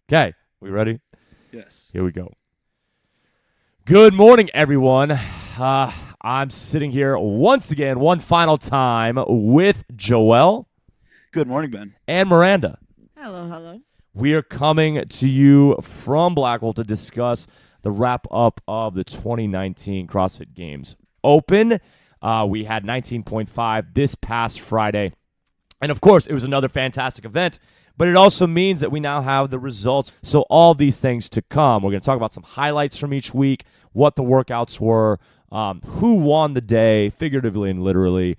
Okay, we ready? Yes. Here we go. Good morning, everyone. I'm sitting here once again, one final time, with Joel Good morning, Ben. and Miranda. Hello, hello. We are coming to you from Blackwell to discuss the wrap up of the 2019 CrossFit Games Open. We had 19.5 this past Friday. And of course, it was another fantastic event, but it also means that we now have the results. So, all these things to come. We're going to talk about some highlights from each week, what the workouts were, who won the day, figuratively and literally,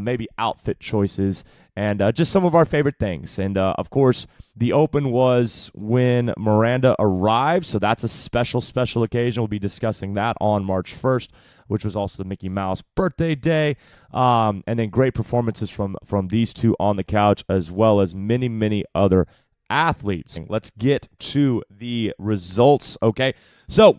maybe outfit choices, and just some of our favorite things. And of course, the Open was when Miranda arrived, so that's a special occasion. We'll be discussing that on March 1st, which was also the Mickey Mouse birthday day. And then great performances from these two on the couch, as well as many other athletes. Let's get to the results, okay? So,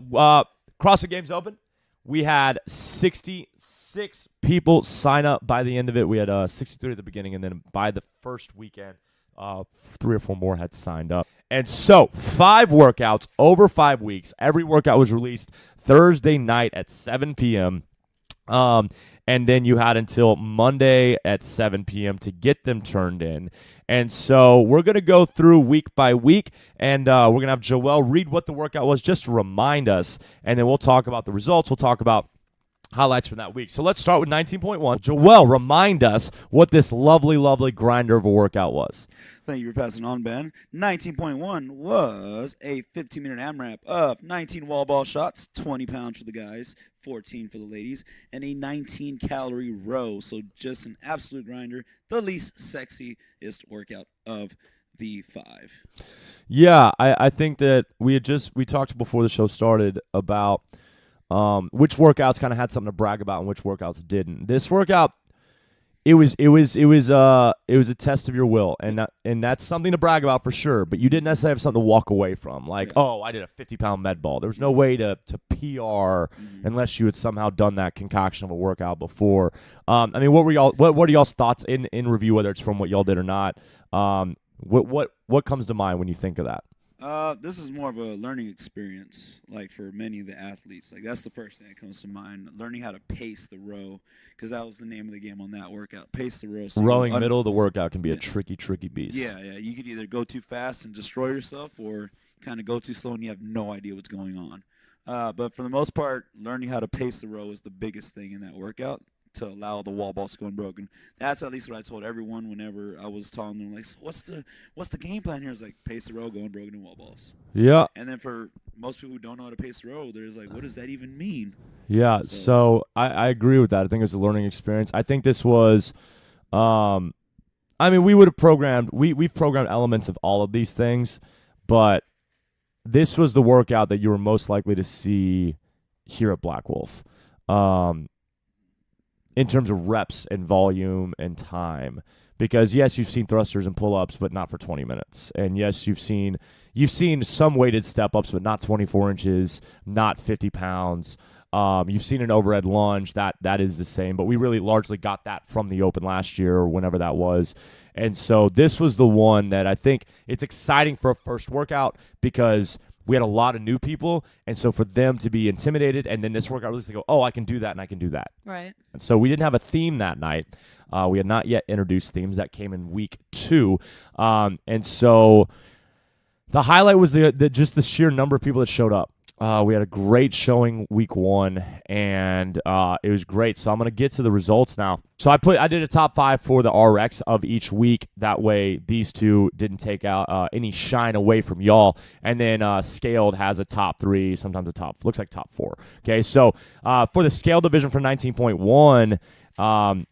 CrossFit Games Open, we had 66 people sign up by the end of it. We had 63 at the beginning, and then by the first weekend, 3 or 4 more had signed up. And so, 5 workouts over 5 weeks. Every workout was released Thursday night at 7 p.m., and then you had until Monday at 7 p.m. to get them turned in. And so we're going to go through week by week, and we're going to have Joel read what the workout was just to remind us, and then we'll talk about the results. We'll talk about highlights from that week. So let's start with 19.1. Joel, remind us what this lovely grinder of a workout was. Thank you for passing on, Ben. 19.1 was a 15-minute AMRAP of 19 wall ball shots, 20 pounds for the guys, 14 for the ladies, and a 19-calorie row. So just an absolute grinder, the least sexiest workout of the 5. Yeah, I think that we talked before the show started about which workouts kind of had something to brag about and which workouts didn't. This workout, it was a test of your will, and that's something to brag about for sure. But you didn't necessarily have something to walk away from, like, oh, I did a 50-pound med ball. There was no way to PR unless you had somehow done that concoction of a workout before. I mean, what are y'all's thoughts in review, whether it's from what y'all did or not? What comes to mind when you think of that? This is more of a learning experience, like for many of the athletes. Like that's the first thing that comes to mind. Learning how to pace the row, because that was the name of the game on that workout. Pace the row. So Rowing middle of the workout can be a tricky beast. Yeah. You could either go too fast and destroy yourself, or kind of go too slow and you have no idea what's going on. But for the most part, learning how to pace the row is the biggest thing in that workout, to allow the wall balls to go unbroken. That's at least what I told everyone whenever I was telling them, like, so what's the game plan here? It's like pace the row, go unbroken in wall balls. Yeah. And then for most people who don't know how to pace the row, there's like, what does that even mean? Yeah, so I agree with that. I think it was a learning experience. I think this was, I mean, we would have programmed, we've programmed elements of all of these things, but this was the workout that you were most likely to see here at Black Wolf. In terms of reps and volume and time, because yes, you've seen thrusters and pull-ups, but not for 20 minutes. And yes, you've seen some weighted step-ups, but not 24 inches, not 50 pounds. You've seen an overhead lunge that is the same, but we really largely got that from the Open last year or whenever that was. And so this was the one that I think it's exciting for a first workout, because we had a lot of new people, and so for them to be intimidated, and then this workout really to go, oh, I can do that and I can do that. Right. And so we didn't have a theme that night. We had not yet introduced themes. That came in week 2. And so the highlight was just the sheer number of people that showed up. We had a great showing week 1, and it was great. So I'm going to get to the results now. So I did a top 5 for the RX of each week. That way these two didn't take out any shine away from y'all. And then Scaled has a top 3, sometimes looks like top 4. Okay, so for the Scale division for 19.1,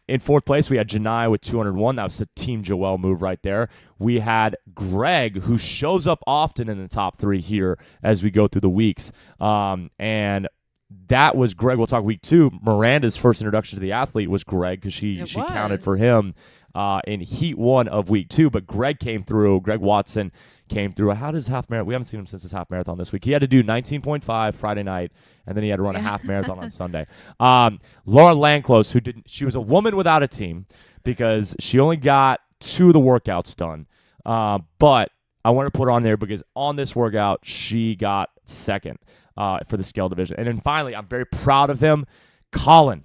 in 4th place, we had Janai with 201. That was a Team Joel move right there. We had Greg, who shows up often in the top 3 here as we go through the weeks. And that was Greg. We'll talk week 2. Miranda's first introduction to the athlete was Greg, because she counted for him in heat 1 of week 2. But Greg Watson came through. How does half marathon? We haven't seen him since his half marathon this week. He had to do 19.5 Friday night, and then he had to run a half marathon on Sunday. Laura Landclose, she was a woman without a team, because she only got 2 of the workouts done. But I want to put her on there because on this workout, she got second for the scale division. And then finally, I'm very proud of him. Colin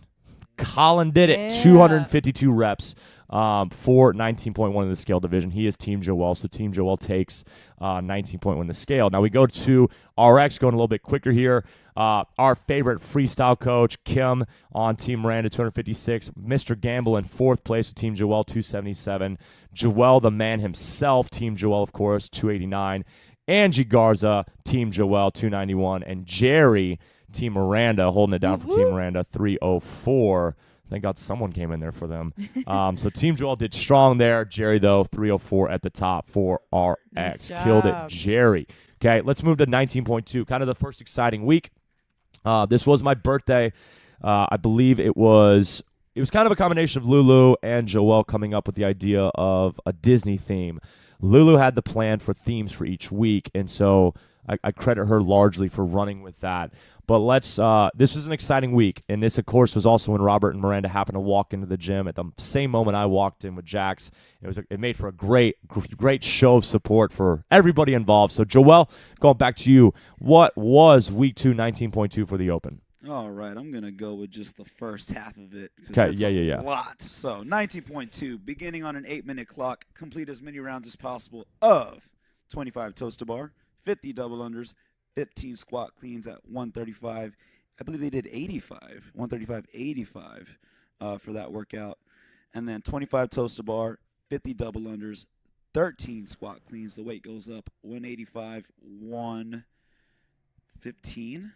did it. Yeah. 252 reps for 19.1 in the scale division. He is Team Joel, so Team Joel takes 19.1 in the scale. Now we go to RX, going a little bit quicker here. Our favorite freestyle coach, Kim, on Team Miranda, 256. Mr. Gamble in fourth place with Team Joel, 277. Joel, the man himself, Team Joel, of course, 289. Angie Garza, Team Joel, 291. And Jerry, Team Miranda, holding it down for Team Miranda, 304. Thank God someone came in there for them. So Team Joel did strong there. Jerry, though, 304 at the top for RX. Nice job. Killed it, Jerry. Okay, let's move to 19.2, kind of the first exciting week. This was my birthday. I believe it was kind of a combination of Lulu and Joel coming up with the idea of a Disney theme. Lulu had the plan for themes for each week, and so I credit her largely for running with that. But this was an exciting week, and this, of course, was also when Robert and Miranda happened to walk into the gym at the same moment I walked in with Jax. It made for a great show of support for everybody involved. So, Joel, going back to you, what was week 2, 19.2 for the Open? All right, I'm going to go with just the first half of it. Okay, that's yeah. a lot. So 19.2, beginning on an 8-minute clock, complete as many rounds as possible of 25 toes to bar, 50 double unders, 15 squat cleans at 135. I believe they did 85, 135, 85 for that workout. And then 25 toes to bar, 50 double unders, 13 squat cleans. The weight goes up 185, 115.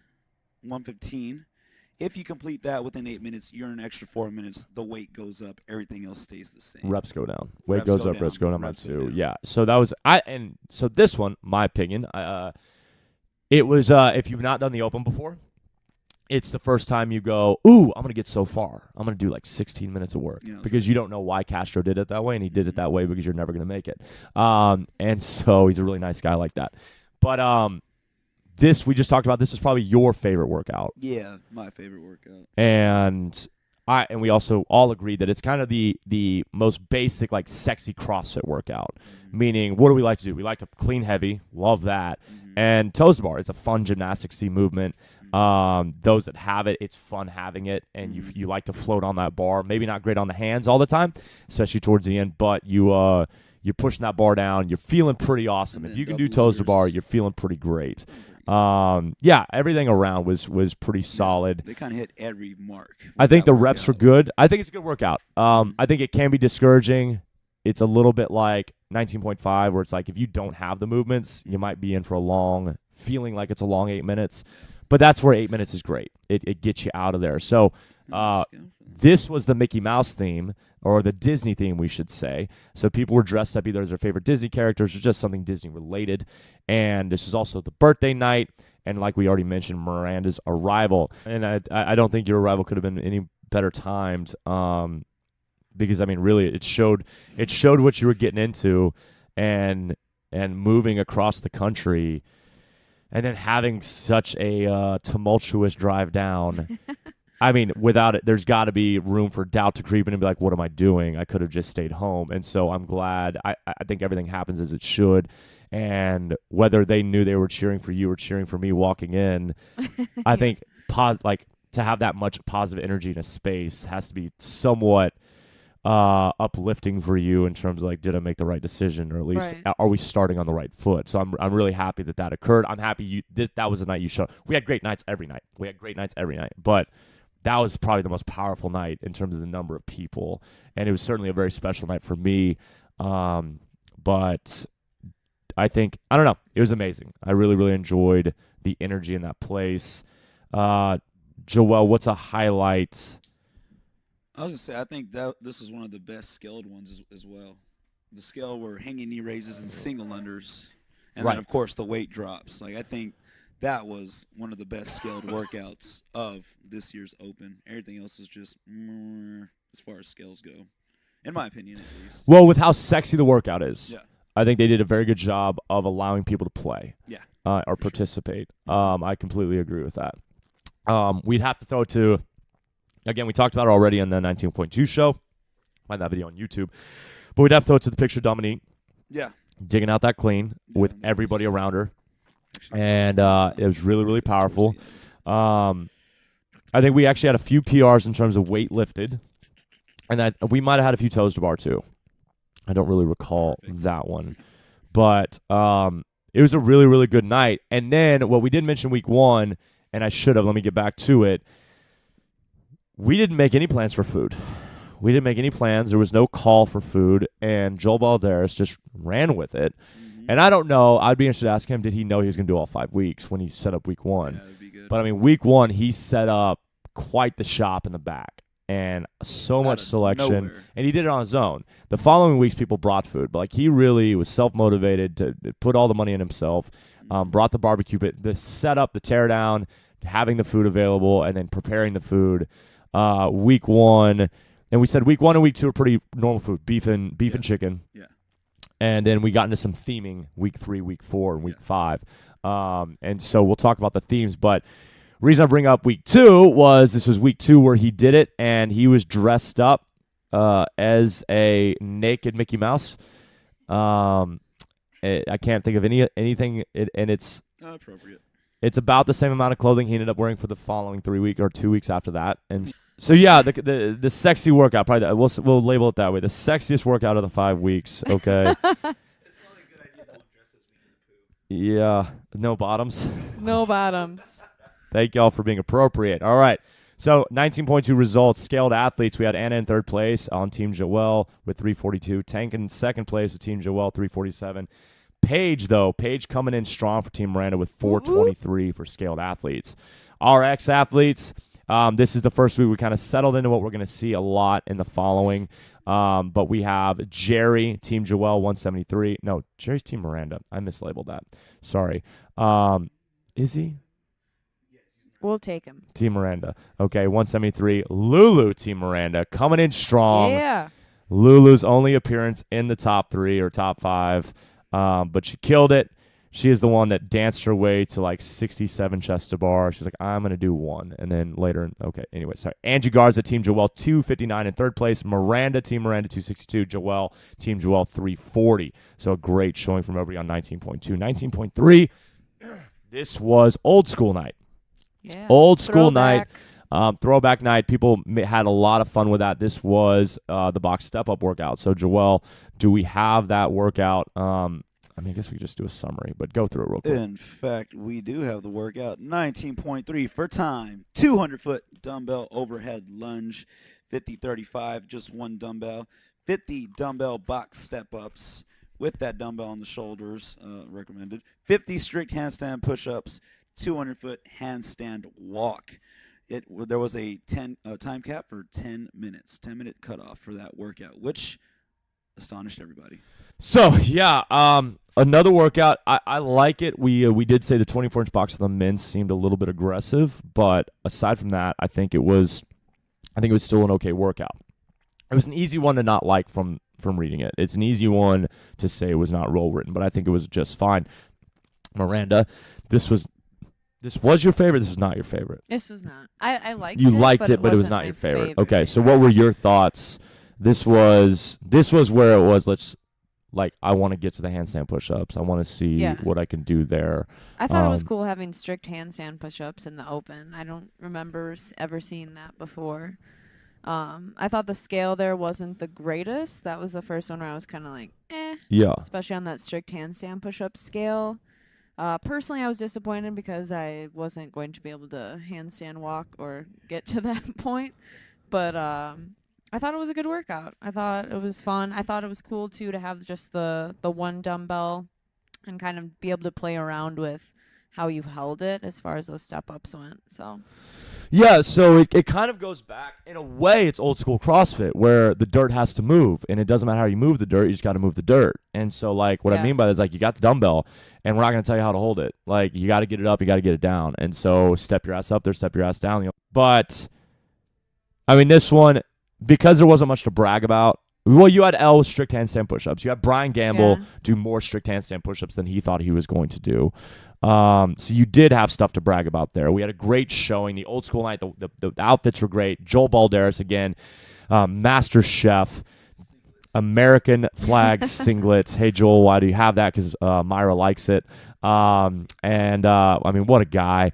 If you complete that within 8 minutes, you're an extra 4 minutes. The weight goes up. Everything else stays the same. Reps go down. Weight goes up. Reps go down. Reps go too. down. Yeah. So that was so this one, my opinion, it was if you've not done the Open before, it's the first time you go, ooh, I'm gonna get so far. I'm gonna do like 16 minutes of work because you don't know why Castro did it that way, and he did it that way because you're never gonna make it. And so he's a really nice guy like that. But this we just talked about. This is probably your favorite workout. Yeah, my favorite workout. And we also all agreed that it's kind of the most basic, like, sexy CrossFit workout. Mm-hmm. Meaning, what do we like to do? We like to clean heavy. Love that. Mm-hmm. And toes to bar. It's a fun gymnastics-y movement. Mm-hmm. Those that have it, it's fun having it. And you like to float on that bar. Maybe not great on the hands all the time, especially towards the end. But you're pushing that bar down. You're feeling pretty awesome. If you can do toes to bar, you're feeling pretty great. Everything around was pretty solid. They kind of hit every mark. I think the reps were good. I think it's a good workout. I think it can be discouraging. It's a little bit like 19.5, where it's like if you don't have the movements, you might be in for feeling like it's a long 8 minutes. But that's where 8 minutes is great. It gets you out of there. So this was the Mickey Mouse theme, or the Disney theme, we should say. So people were dressed up either as their favorite Disney characters or just something Disney related. And this was also the birthday night, and like we already mentioned, Miranda's arrival. And I don't think your arrival could have been any better timed, because I mean, really, it showed what you were getting into, and moving across the country, and then having such a tumultuous drive down. I mean, without it, there's got to be room for doubt to creep in and be like, what am I doing? I could have just stayed home. And so I'm glad. I think everything happens as it should. And whether they knew they were cheering for you or cheering for me walking in, I think to have that much positive energy in a space has to be somewhat uplifting for you in terms of like, did I make the right decision, or at least are we starting on the right foot? So I'm really happy that occurred. I'm happy that was the night you showed. We had great nights every night. But that was probably the most powerful night in terms of the number of people, and it was certainly a very special night for me. But I think, I don't know, it was amazing. I really, really enjoyed the energy in that place. Joel, what's a highlight? I was going to say, I think that this is one of the best scaled ones as well. The scale were hanging knee raises and single unders, and then, of course, the weight drops. Like, I think that was one of the best scaled workouts of this year's Open. Everything else is just as far as scales go, in my opinion, at least. Well, with how sexy the workout is, yeah. I think they did a very good job of allowing people to play, or participate. Sure. I completely agree with that. We'd have to throw it to, again, we talked about it already on the 19.2 show. Find that video on YouTube. But we'd have to throw it to the picture of Dominique. Yeah. digging out that clean with everybody around her. And it was really, really powerful. I think we actually had a few PRs in terms of weight lifted. And that we might have had a few toes to bar too. I don't really recall that one. But it was a really, really good night. And then what we did mention week 1, and I should have, let me get back to it. We didn't make any plans for food. We didn't make any plans. There was no call for food. And Joel Balderas just ran with it. And I don't know. I'd be interested to ask him, did he know he was going to do all 5 weeks when he set up week 1? Yeah, that'd be good. But, I mean, week 1, he set up quite the shop in the back. And so much selection. Nowhere. And he did it on his own. The following weeks, people brought food. But, like, he really was self-motivated to put all the money in himself, brought the barbecue pit, the setup, the teardown, having the food available, and then preparing the food. Week 1, and we said week 1 and week 2 are pretty normal food, beef and chicken. Yeah. And then we got into some theming week 3, week 4, and week 5. And so we'll talk about the themes. But reason I bring up week 2 was this was week 2 where he did it, and he was dressed up as a naked Mickey Mouse. I can't think of anything, and it's Appropriate. it's about the same amount of clothing he ended up wearing for the following 3 weeks or 2 weeks after that. And so yeah, the sexy workout, probably we'll label it that way. The sexiest workout of the 5 weeks. Okay. It's probably a good idea to not dress as Winnie the Pooh. Yeah. No bottoms. No bottoms. Thank y'all for being appropriate. All right. So 19.2 results. Scaled athletes. We had Anna in 3rd place on Team Joel with 342. Tank in 2nd place with Team Joel 347. Paige coming in strong for Team Miranda with 423 for scaled athletes. RX athletes. This is the first week we kind of settled into what we're going to see a lot in the following. But we have Jerry, Team Joel, 173. No, Jerry's Team Miranda. I mislabeled that. Sorry. Is he? We'll take him. Team Miranda. Okay, 173. Lulu, Team Miranda, coming in strong. Yeah. Lulu's only appearance in the top 3 or top 5. But she killed it. She is the one that danced her way to like 67 chest to bar. She's like, I'm going to do 1. And then later, okay, anyway, sorry. Angie Garza, Team Joel, 259 in 3rd place. Miranda, Team Miranda, 262. Joel, Team Joel, 340. So a great showing from everybody on 19.2. 19.3, this was old school night. Yeah. Old school night. Throwback. Throwback night. People had a lot of fun with that. This was the box step-up workout. So, Joel, do we have that workout? I mean, I guess we could just do a summary, but go through it real quick. In fact, we do have the workout. 19.3 for time. 200-foot dumbbell overhead lunge. 50-35, just 1 dumbbell. 50 dumbbell box step-ups with that dumbbell on the shoulders, recommended. 50 strict handstand push-ups. 200-foot handstand walk. There was a time cap for 10 minutes, 10-minute cutoff for that workout, which astonished everybody. So, yeah, another workout. I like it. We did say the 24-inch box for the men seemed a little bit aggressive, but aside from that, I think it was still an okay workout. It was an easy one to not like from reading it. It's an easy one to say it was not role written, but I think it was just fine. Miranda, this was your favorite? This was not your favorite? This was not. I liked it. You liked it, but it was wasn't not my your favorite. Okay, so what were your thoughts? This was where it was. I want to get to the handstand push-ups. I want to see what I can do there. I thought it was cool having strict handstand push-ups in the open. I don't remember ever seeing that before. I thought the scale there wasn't the greatest. That was the first one where I was kind of like, Yeah. especially on that strict handstand push-up scale. Personally, I was disappointed because I wasn't going to be able to handstand walk or get to that point. But I thought it was a good workout. I thought it was fun. I thought it was cool, too, to have just the 1 dumbbell and kind of be able to play around with how you held it as far as those step-ups went. So Yeah, so it kind of goes back. In a way, it's old school CrossFit where the dirt has to move, and it doesn't matter how you move the dirt, you just got to move the dirt. And so, what I mean by that is, you got the dumbbell, and we're not going to tell you how to hold it. You got to get it up, you got to get it down. And so step your ass up there, step your ass down. But, I mean, this one, because there wasn't much to brag about, well, you had L with strict handstand push-ups. You had Brian Gamble do more strict handstand push-ups than he thought he was going to do. So you did have stuff to brag about there. We had a great showing. The old school night, the outfits were great. Joel Balderas again, master chef. American flag singlet. Hey, Joel, why do you have that? Because Myra likes it. I mean, what a guy.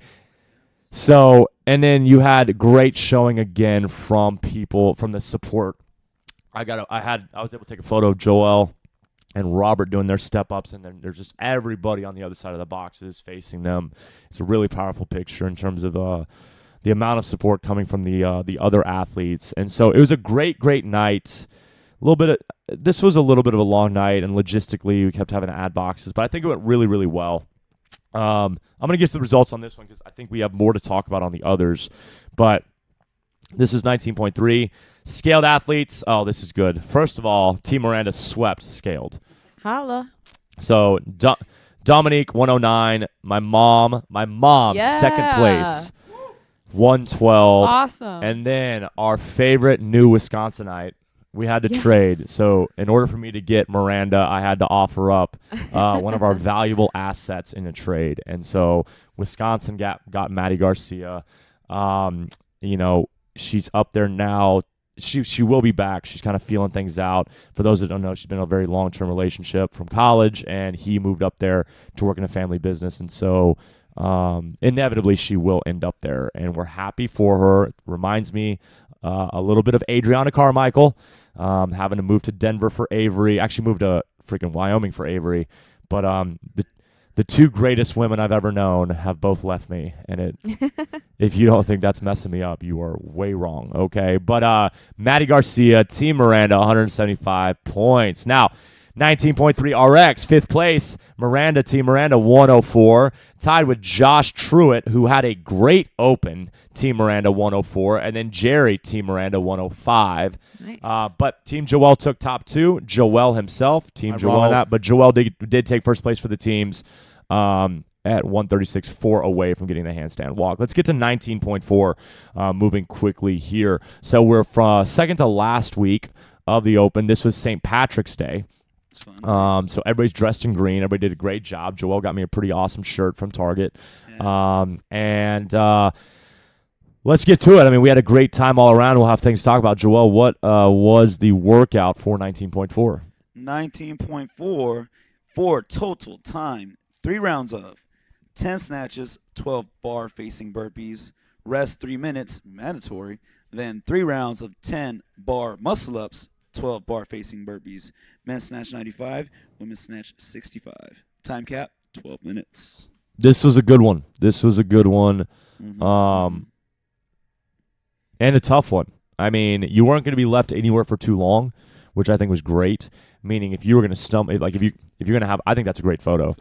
So, and then you had great showing again from people, from the support. I was able to take a photo of Joel and Robert doing their step-ups, and then there's just everybody on the other side of the boxes facing them. It's a really powerful picture in terms of the amount of support coming from the other athletes. And so it was a great, great night. This was a little bit of a long night, and logistically we kept having to add boxes, but I think it went really, really well. I'm going to give some results on this one because I think we have more to talk about on the others. But this was 19.3. Scaled athletes. Oh, this is good. First of all, Team Miranda swept scaled. Holla. So Dominique, 109. My mom, Yeah. second place, 112. Awesome. And then our favorite new Wisconsinite, we had to trade. So in order for me to get Miranda, I had to offer up one of our valuable assets in a trade. And so Wisconsin got Maddie Garcia. She's up there now. She will be back. She's kind of feeling things out. For those that don't know, she's been in a very long-term relationship from college, and he moved up there to work in a family business. And so inevitably she will end up there, and we're happy for her. It reminds me a little bit of Adriana Carmichael, having to move to Denver for Avery. Actually moved to freaking Wyoming for Avery. But the two greatest women I've ever known have both left me, and if you don't think that's messing me up, you are way wrong, okay? But Maddie Garcia, Team Miranda, 175 points. Now, 19.3 RX, fifth place. Team Miranda, 104. Tied with Josh Truitt, who had a great open. Team Miranda, 104. And then Jerry, Team Miranda, 105. Nice. But Team Joel took top two. Joel himself, Team Joel. But Joel did take first place for the teams at 136, 4 away from getting the handstand walk. Let's get to 19.4, moving quickly here. So we're from second to last week of the Open. This was St. Patrick's Day. So everybody's dressed in green. Everybody did a great job. Joel got me a pretty awesome shirt from Target. Yeah. Let's get to it. I mean, we had a great time all around. We'll have things to talk about. Joel, what was the workout for 19.4? 19.4 for total time. 3 rounds of 10 snatches, 12 bar facing burpees, rest 3 minutes, mandatory. Then 3 rounds of 10 bar muscle ups, 12 bar facing burpees. Men's snatch 95, women's snatch 65. Time cap 12 minutes. This was a good one. Mm-hmm. And a tough one. I mean, you weren't going to be left anywhere for too long, which I think was great. Meaning, if you were going to stumble, like if you're going to have, I think that's a great photo.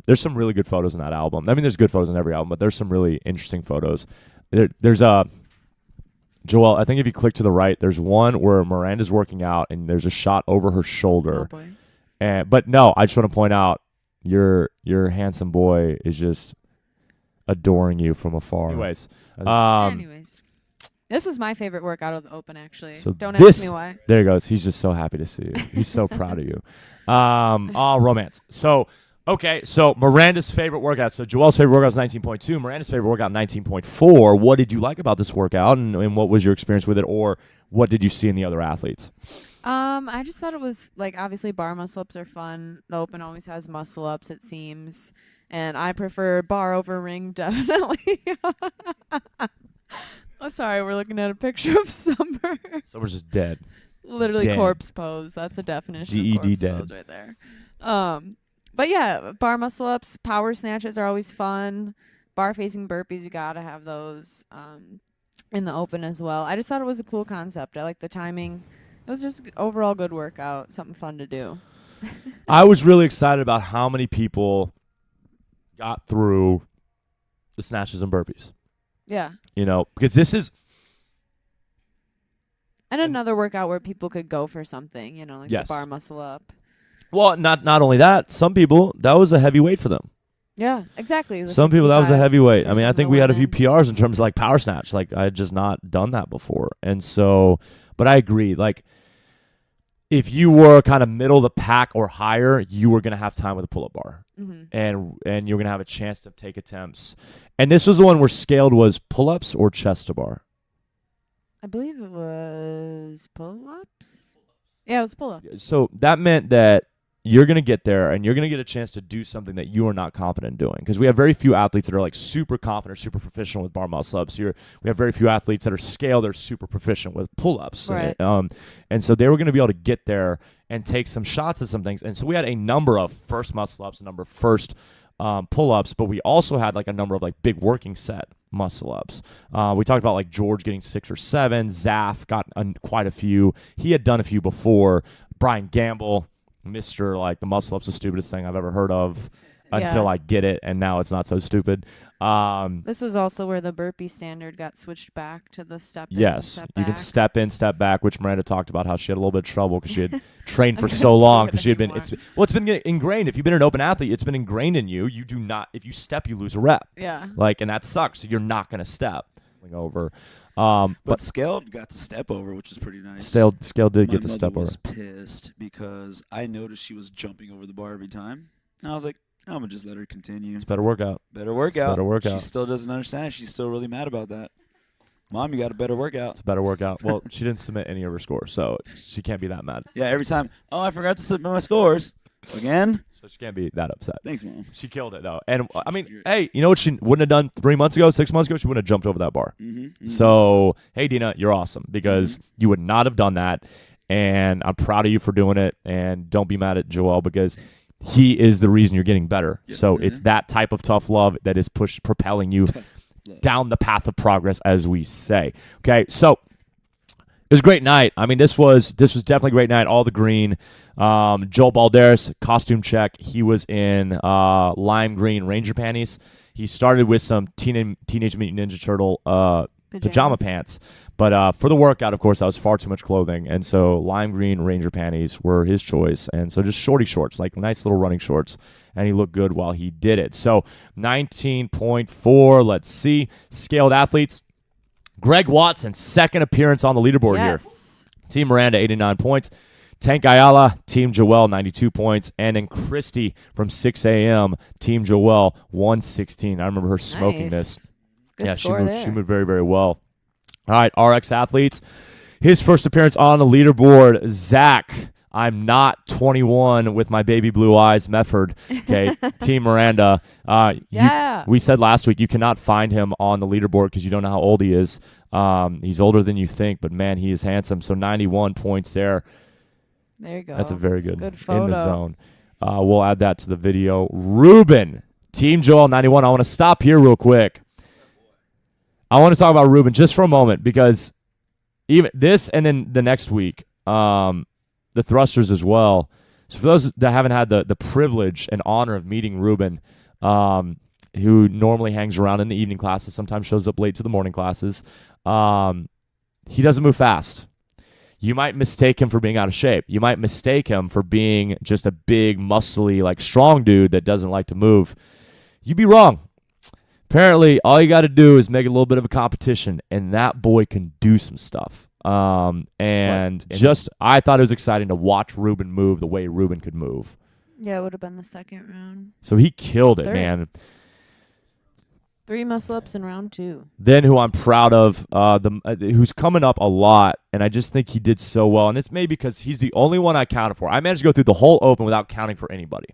There's some really good photos in that album. I mean, there's good photos in every album, but there's some really interesting photos. There's a Joel, I think if you click to the right, there's one where Miranda's working out, and there's a shot over her shoulder. Oh, boy. But no, I just want to point out your handsome boy is just adoring you from afar. Anyways, this was my favorite workout of the Open, actually. So Don't ask me why. There he goes. He's just so happy to see you. He's so proud of you. Romance. So Miranda's favorite workout. So Joel's favorite workout is 19.2. Miranda's favorite workout 19.4. What did you like about this workout, and what was your experience with it, or what did you see in the other athletes? I just thought it was, like, obviously bar muscle-ups are fun. The Open always has muscle-ups, it seems. And I prefer bar over ring, definitely. Oh, sorry, we're looking at a picture of Summer. Summer's just dead. Literally Dead. corpse pose. That's a definition GED of corpse dead. pose right there. But yeah, bar muscle-ups, power snatches are always fun. Bar-facing burpees, you gotta have those in the Open as well. I just thought it was a cool concept. I like the timing. It was just overall good workout, something fun to do. I was really excited about how many people got through the snatches and burpees. Yeah. Because this is... And another workout where people could go for something, like Yes. the bar muscle up. Well, not only that, some people, that was a heavy weight for them. Yeah, exactly. Some people, that was a heavy weight. I mean, I some think of we the had a few women. PRs in terms of, like, power snatch. Like, I had just not done that before. And so, but I agree. Like, if you were kind of middle of the pack or higher, you were going to have time with a pull-up bar. Mm-hmm. And you're going to have a chance to take attempts. And this was the one where scaled was pull-ups or chest to bar. I believe it was pull-ups. Yeah, it was pull-ups. So that meant that you're going to get there and you're going to get a chance to do something that you are not confident in doing. Because we have very few athletes that are like super confident or super proficient with bar muscle ups. Here, we have very few athletes that are scaled or super proficient with pull-ups. Right. And so they were going to be able to get there and take some shots at some things. And so we had a number of first muscle ups, a number of first pull-ups, but we also had like a number of like big working set muscle ups. We talked about like George getting 6 or 7. Zaf got quite a few. He had done a few before. Brian Gamble, Mr. like the muscle up's the stupidest thing I've ever heard of until I get it, and now it's not so stupid. This was also where the burpee standard got switched back to the step in, Yes, step you back. can step in, step back, which Miranda talked about how she had a little bit of trouble because she had trained for so long because she had been. It's been ingrained. If you've been an open athlete, it's been ingrained in you. You do not. If you step, you lose a rep. Yeah. Like, and that sucks. So you're not gonna step over. But Scaled got to step over, which is pretty nice. Scale did My get to step mother was over. pissed because I noticed she was jumping over the bar every time. And I was like, I'm going to just let her continue. It's a better workout. Better workout. Better workout. She still doesn't understand. She's still really mad about that. Mom, you got a better workout. It's a better workout. Well, she didn't submit any of her scores, so she can't be that mad. Yeah, every time. Oh, I forgot to submit my scores. Again? So she can't be that upset. Thanks, Mom. She killed it, though. And, I mean, hey, you know what she wouldn't have done 3 months ago, 6 months ago? She wouldn't have jumped over that bar. Mm-hmm. So, hey, Dina, you're awesome because you would not have done that. And I'm proud of you for doing it. And don't be mad at Joel because he is the reason you're getting better. Yeah. So it's that type of tough love that is propelling you down the path of progress, as we say. Okay, so it was a great night. I mean, this was definitely a great night. All the green. Joel Balderas, costume check. He was in lime green Ranger panties. He started with some Teenage Mutant Ninja Turtle pajama pants. But for the workout, of course, that was far too much clothing. And so lime green Ranger panties were his choice. And so just shorty shorts, like nice little running shorts. And he looked good while he did it. So 19.4, let's see. Scaled athletes. Greg Watson, second appearance on the leaderboard here. Team Miranda, 89 points. Tank Ayala, Team Joel, 92 points. And then Christy from 6 a.m., Team Joel, 116. I remember her smoking this. Good She moved very, very well. All right, RX athletes. His first appearance on the leaderboard, Zach. I'm not 21 with my baby blue eyes, Mefford. Okay, Team Miranda. We said last week you cannot find him on the leaderboard because you don't know how old he is. He's older than you think, but man, he is handsome. So 91 points there. There you go. That's a very good photo. in the zone. We'll add that to the video. Ruben, Team Joel, 91. I want to stop here real quick. I want to talk about Ruben just for a moment because even this and then the next week, the thrusters as well. So for those that haven't had the privilege and honor of meeting Ruben, who normally hangs around in the evening classes, sometimes shows up late to the morning classes, he doesn't move fast. You might mistake him for being out of shape. You might mistake him for being just a big, muscly, like strong dude that doesn't like to move. You'd be wrong. Apparently, all you got to do is make a little bit of a competition, and that boy can do some stuff. I thought it was exciting to watch Ruben move the way Ruben could move. Yeah, it would have been the second round. So he killed it, man. 3 muscle-ups in round 2. Then who I'm proud of, who's coming up a lot, and I just think he did so well, and it's maybe because he's the only one I counted for. I managed to go through the whole Open without counting for anybody.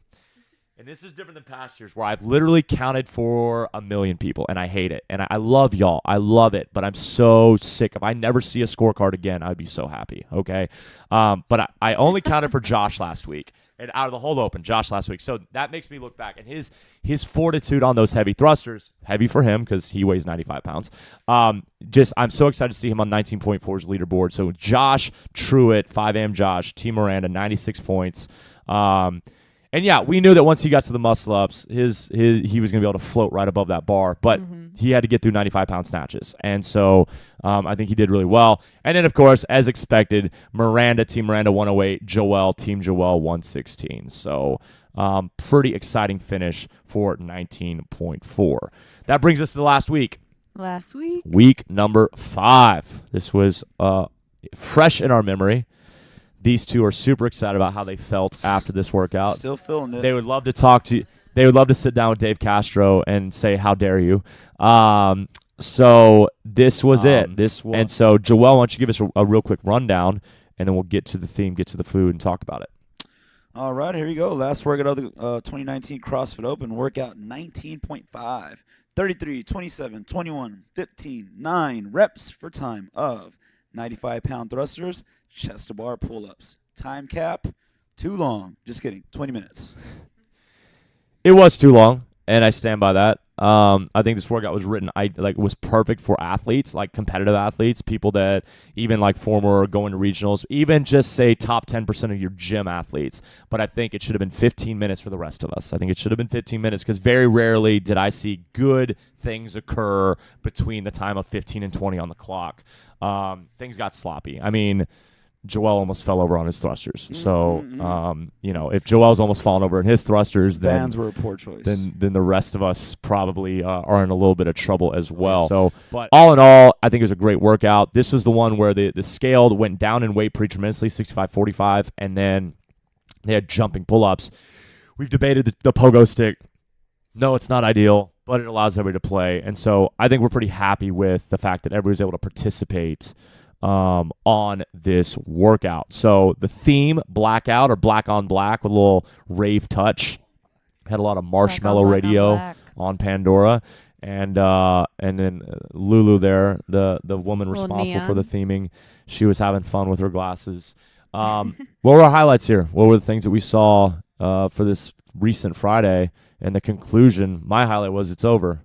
And this is different than past years where I've literally counted for 1 million people, and I hate it. And I love y'all. I love it, but I'm so sick. If I never see a scorecard again, I'd be so happy, okay? But I only counted for Josh last week. And out of the whole Open, Josh last week. So that makes me look back. And his fortitude on those heavy thrusters, heavy for him because he weighs 95 pounds. I'm so excited to see him on 19.4's leaderboard. So Josh Truitt, 5 a.m. Josh, Team Miranda, 96 points. And yeah, we knew that once he got to the muscle ups, he was going to be able to float right above that bar, but he had to get through 95-pound snatches. And so I think he did really well. And then, of course, as expected, Miranda, Team Miranda 108, Joel, Team Joel 116. So pretty exciting finish for 19.4. That brings us to the last week. Week number 5. This was fresh in our memory. These two are super excited about how they felt after this workout. Still feeling it. They would love to talk to you. They would love to sit down with Dave Castro and say, "How dare you?" So this was it. And so, Joel, why don't you give us a real quick rundown and then we'll get to the theme, get to the food, and talk about it. All right, here you go. Last workout of the 2019 CrossFit Open, workout 19.5, 33, 27, 21, 15, 9 reps for time of 95-pound thrusters, chest to bar pull-ups. Time cap, too long. Just kidding, 20 minutes. It was too long, and I stand by that. I think this workout was written, was perfect for athletes, like competitive athletes, people that even like former going to regionals, even just say top 10% of your gym athletes. But I think it should have been 15 minutes for the rest of us. I think it should have been 15 minutes because very rarely did I see good things occur between the time of 15 and 20 on the clock. Things got sloppy. I mean, Joel almost fell over on his thrusters. So, if Joel's almost fallen over in his thrusters, then Vans were a poor choice. Then the rest of us probably are in a little bit of trouble as well. So, but all in all, I think it was a great workout. This was the one where the scaled went down in weight pretty tremendously, 65-45, and then they had jumping pull-ups. We've debated the pogo stick. No, it's not ideal, but it allows everybody to play. And so I think we're pretty happy with the fact that everybody was able to participate on this workout. So the theme, blackout or black on black with a little rave touch. Had a lot of Marshmallow Black on Radio black. on Pandora. And then Lulu there, the woman Little responsible for the neon. theming, she was having fun with her glasses. What were our highlights here? What were the things that we saw for this recent Friday? And the conclusion, my highlight was it's over.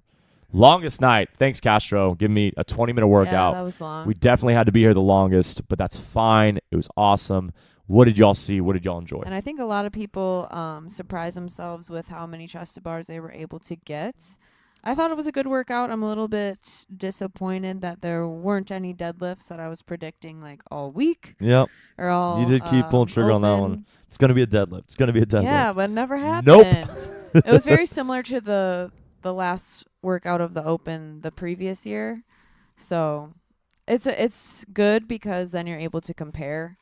Longest night. Thanks, Castro. Give me a 20-minute workout. Yeah, that was long. We definitely had to be here the longest, but that's fine. It was awesome. What did y'all see? What did y'all enjoy? And I think a lot of people surprise themselves with how many chest to bars they were able to get. I thought it was a good workout. I'm a little bit disappointed that there weren't any deadlifts that I was predicting like all week Yep. or all. You did keep pulling trigger on that one. open. It's going to be a deadlift. It's going to be a deadlift. Yeah, but it never happened. Nope. It was very similar to the last workout of the Open the previous year. So it's good because then you're able to compare,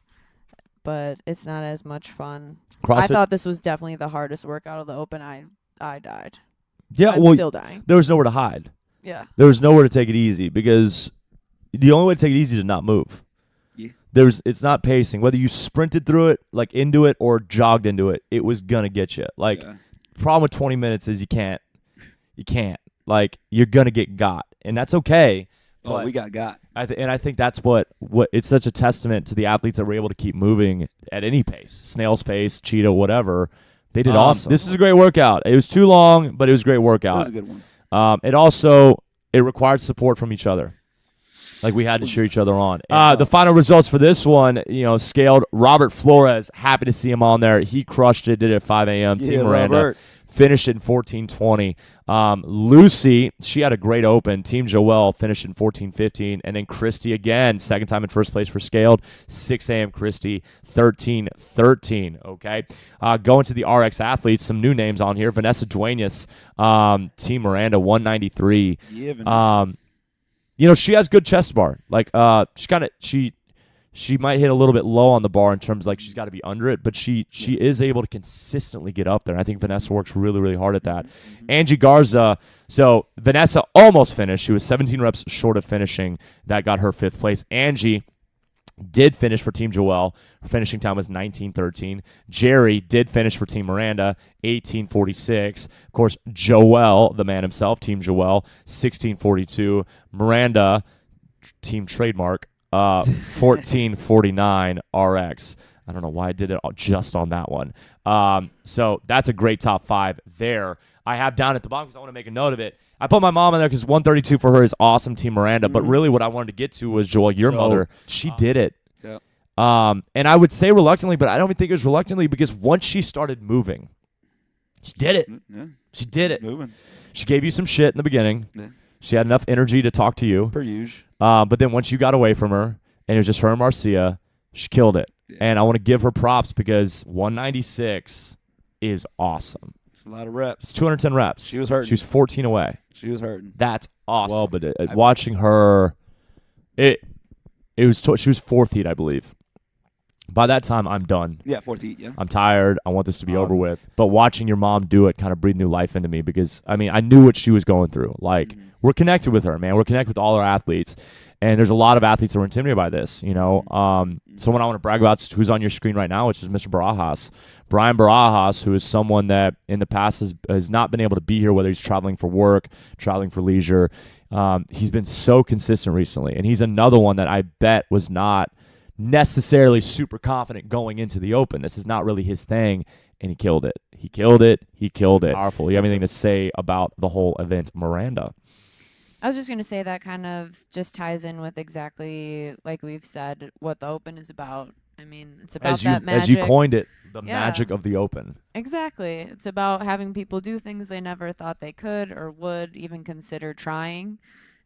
but it's not as much fun. I CrossFit. thought this was definitely the hardest workout of the Open. I died. Yeah, I'm well, still dying. there was nowhere to hide. Yeah. There was nowhere to take it easy because the only way to take it easy is to not move. Yeah. It's not pacing. Whether you sprinted through it, like into it, or jogged into it, it was gonna get you. Like, Yeah. problem with 20 minutes is you can't. Like, you're gonna get got, and that's okay. Oh, but we got. I think that's what it's such a testament to the athletes that were able to keep moving at any pace, snail's pace, cheetah, whatever. They did awesome. This is a great workout. It was too long, but it was a great That workout. was a good one. It required support from each other. Like, we had to cheer each other on. The final results for this one, scaled. Robert Flores, happy to see him on there. He crushed it, did it at 5 a.m. Yeah, Team Miranda. Robert. Finished in 14:20. Lucy, she had a great open. Team Joel finished in 14:15. And then Christy again, second time in first place for scaled. 6 a.m. Christy, 13:13. Okay. Going to the RX athletes, some new names on here. Vanessa Duenas, Team Miranda, 193. Yeah, Vanessa. She has good chest bar. Like, she might hit a little bit low on the bar in terms of, like, she's got to be under it, but she is able to consistently get up there. I think Vanessa works really, really hard at that. Angie Garza, so Vanessa almost finished. She was 17 reps short of finishing. That got her 5th place. Angie did finish for Team Joel. Her finishing time was 19:13. Jerry did finish for Team Miranda, 18:46. Of course, Joel, the man himself, Team Joel, 16:42. Miranda, Team Trademark, 14:49 RX. I don't know why I did it just on that one. So that's a great top 5 there. I have down at the bottom because I want to make a note of it. I put my mom in there because 132 for her is awesome, Team Miranda. But really what I wanted to get to was, Joel, your mother. She did it. Yeah. And I would say reluctantly, but I don't even think it was reluctantly because once she started moving, she did it. Yeah. She did It's it. moving. She gave you some shit in the beginning. Yeah. She had enough energy to talk to you. Per usual. But then once you got away from her and it was just her and Marcia, she killed it. Yeah. And I want to give her props because 196 is awesome. It's a lot of It's reps. 210 reps. She was hurting. She was 14 away. She was hurting. That's awesome. Well, But watching her, she was 4th heat, I believe. By that time, I'm done. Yeah, fourth heat. Yeah. I'm tired. I want this to be over with. But watching your mom do it kind of breathed new life into me because, I mean, I knew what she was going through. Like, we're connected with her, man. We're connected with all our athletes. And there's a lot of athletes that were intimidated by this, you know. Someone I want to brag about is who's on your screen right now, which is Mr. Barajas. Brian Barajas, who is someone that in the past has not been able to be here, whether he's traveling for work, traveling for leisure. He's been so consistent recently. And he's another one that I bet was not necessarily super confident going into the Open. This is not really his thing, and he killed it. He killed it. He killed it. Powerful. You have anything to say about the whole event, Miranda? I was just going to say that kind of just ties in with exactly like we've said what the Open is about. I mean, it's about that magic. As you coined it, the magic of the Open. Exactly. It's about having people do things they never thought they could or would even consider trying.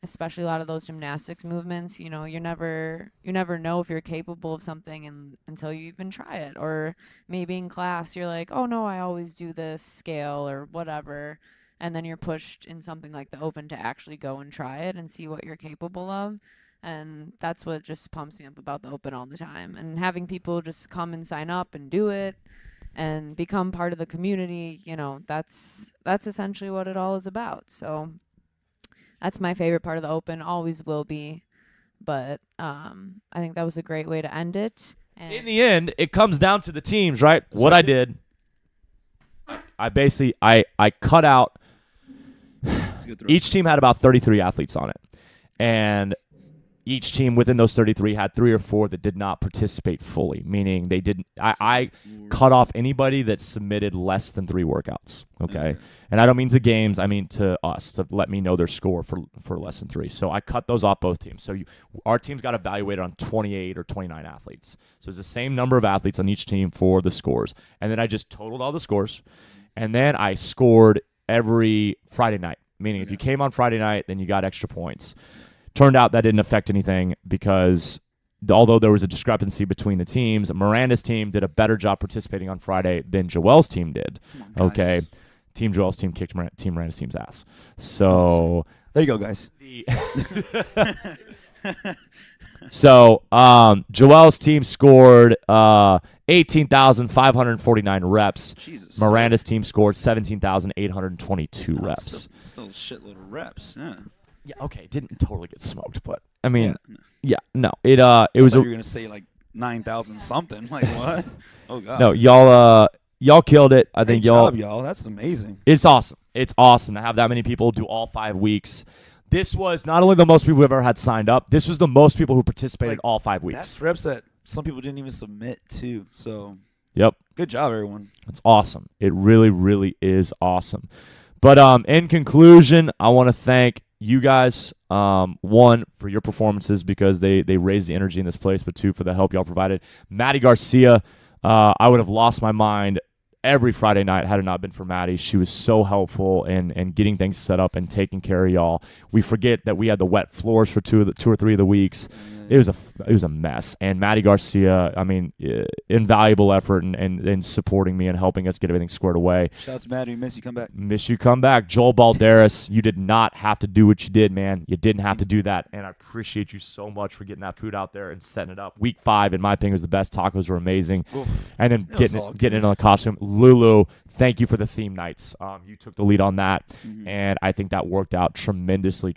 Especially a lot of those gymnastics movements, you know, you never know if you're capable of something until you even try it. Or maybe in class you're like, oh no, I always do this scale or whatever, and then you're pushed in something like the Open to actually go and try it and see what you're capable of. And that's what just pumps me up about the Open all the time. And having people just come and sign up and do it and become part of the community, you know, that's essentially what it all is about. So that's my favorite part of the Open, always will be. But I think that was a great way to end it. And in the end, it comes down to the teams, right? What I did, I basically I cut out. Each team had about 33 athletes on it, and each team within those 33 had 3 or 4 that did not participate fully, meaning they didn't. I cut off anybody that submitted less than 3 workouts. Okay, and I don't mean to games. I mean to us to let me know their score for less than 3. So I cut those off both teams. So our teams got evaluated on 28 or 29 athletes. So it's the same number of athletes on each team for the scores, and then I just totaled all the scores, and then I scored every Friday night. Meaning, if you came on Friday night, then you got extra points. Turned out that didn't affect anything because although there was a discrepancy between the teams, Miranda's team did a better job participating on Friday than Joel's team did. Okay. Team Joel's team kicked Team Miranda's team's ass. So there you go, guys. So Joel's team scored 18,549 reps. Jesus. Miranda's team scored 17,822 reps. Still a shitload of reps. Yeah. Yeah, okay, didn't totally get smoked, but I mean, yeah, no, it was. You were gonna say like 9,000 something. Like what? Oh god. No, y'all killed it. I think Great job, y'all. That's amazing. It's awesome. It's awesome to have that many people do all 5 weeks. This was not only the most people we've ever had signed up. This was the most people who participated all 5 weeks. That's reps that some people didn't even submit to. So. Yep. Good job, everyone. It's awesome. It really, really is awesome. But in conclusion, I want to thank you guys, one, for your performances because they raised the energy in this place, but 2, for the help y'all provided. Maddie Garcia, I would have lost my mind every Friday night had it not been for Maddie. She was so helpful in getting things set up and taking care of y'all. We forget that we had the wet floors for 2 or 3 of the weeks. It was a mess. And Maddie Garcia, I mean, invaluable effort in supporting me and helping us get everything squared away. Shout out to Maddie. Miss you. Come back. Miss you. Come back. Joel Balderas, you did not have to do what you did, man. You didn't have to do that. And I appreciate you so much for getting that food out there and setting it up. Week 5, in my opinion, was the best. Tacos were amazing. Oof. And then getting in on the costume. Lulu, thank you for the theme nights. You took the lead on that. Mm-hmm. And I think that worked out tremendously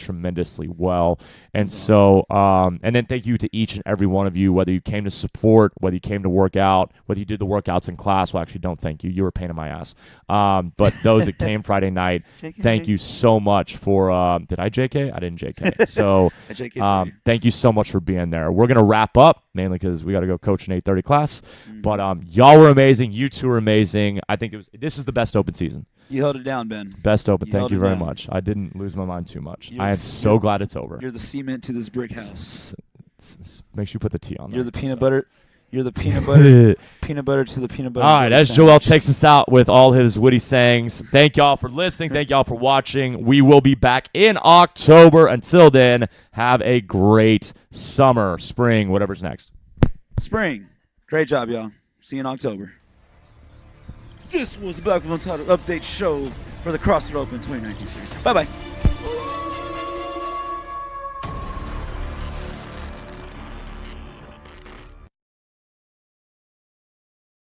well. And so, and then thank you to each and every one of you, whether you came to support, whether you came to work out, whether you did the workouts in class. Well, actually, don't thank you. You were a pain in my ass. But those that came Friday night, thank you so much for, did I JK? I didn't JK. So thank you so much for being there. We're going to wrap up, mainly because we got to go coach an 8:30 class. Mm-hmm. But y'all were amazing. You two were amazing. I think this is the best Open season. You held it down, Ben. Best Open. Thank you very much. I didn't lose my mind too much. I am so glad it's over. You're the cement to this brick house. Make sure you put the T on there. You're the peanut butter. You're the peanut butter. Peanut butter to the peanut butter. All right, as Joel takes us out with all his witty sayings, thank y'all for listening. Thank y'all for watching. We will be back in October. Until then, have a great summer, spring, whatever's next. Spring. Great job, y'all. See you in October. This was the Black Women's Title Update Show for the CrossFit Open 2019 series. Bye-bye.